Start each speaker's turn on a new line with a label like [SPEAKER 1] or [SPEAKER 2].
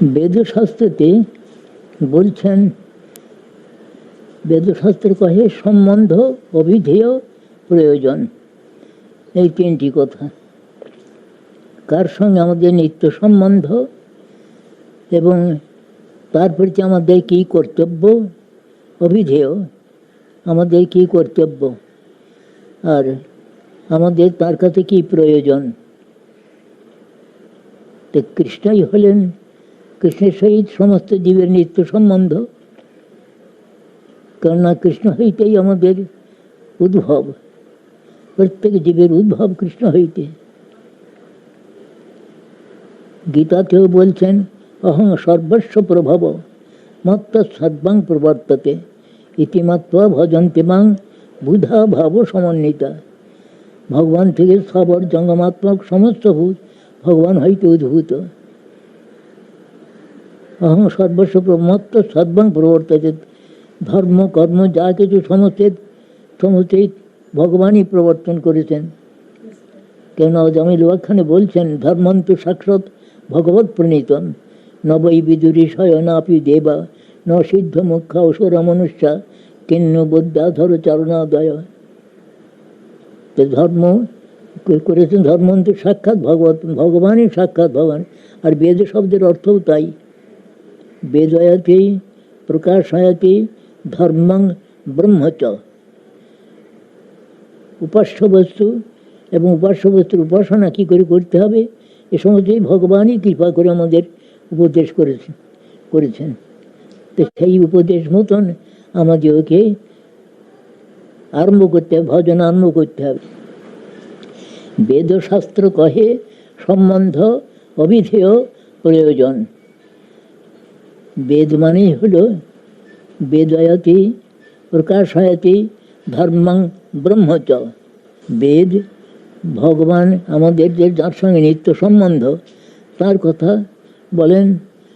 [SPEAKER 1] বেদশাস্ত্রতে বলছেন, বেদশাস্ত্র কহে সম্বন্ধ, অভিধেয়, প্রয়োজন, এই তিনটি কথা। কার সঙ্গে আমাদের নিত্য সম্বন্ধ এবং তার প্রতি আমাদের কী কর্তব্য, অভিধেয় আমাদের কী কর্তব্য, আর আমাদের তার কাছে কী প্রয়োজন। তো কৃষ্ণই হলেন, কৃষ্ণের সহিত সমস্ত জীবের নিত্য সম্বন্ধ, কেননা কৃষ্ণ হইতেই আমাদের উদ্ভব, প্রত্যেক জীবের উদ্ভব কৃষ্ণ হইতে। গীতাতেও বলছেন, অহং সর্বস্ব প্রভব মত্ত সর্বাং প্রবর্ততে ইতিমাত্রা ভজন্তে মাং বুধা ভাব সমন্বিতা। ভগবান থেকে সবর জঙ্গমাত্মক সমস্ত ভূত ভগবান হইতে উদ্ভূত। অহং সর্বস্ব মত্ত সর্বাং প্রবর্ততে, ধর্ম কর্ম যা কিছু সমস্ত ভগবানই প্রবর্তন করেছেন। কেন জামিল ওয়াখানে বলছেন, ধর্মন্ত সাক্ষাৎ ভগবত প্রণীতম নবৈ বিদুরী শয়নাপি দেবা ন সিদ্ধ মুখ্যা অসুর মনুষ্যা কিন্ন বুদ্ধাধর চারণাদয়। ধর্ম করেছেন ধর্মন্ত সাক্ষাৎ ভগবানই সাক্ষাৎ ভগবান। আর বেদ শব্দের অর্থও তাই। বেদয়তে প্রকাশয়তে ধর্মং ব্রহ্মচ। উপাস্য বস্তু এবং উপাস্য বস্তুর উপাসনা কী করে করতে হবে, এ সমস্তই ভগবানই কৃপা করে আমাদের উপদেশ করেছেন। তো সেই উপদেশ মতন আমাদেরকে আরম্ভ করতে হবে, ভজন আরম্ভ করতে হবে। বেদশাস্ত্র কহে সম্বন্ধ, অভিধেয়, প্রয়োজন। বেদ মানে হল বেদয়তি প্রকাশয়তি ধর্মং ব্রহ্মচ। বেদ ভগবান আমাদের যে যার সঙ্গে নিত্য সম্বন্ধ তার কথা বলেন।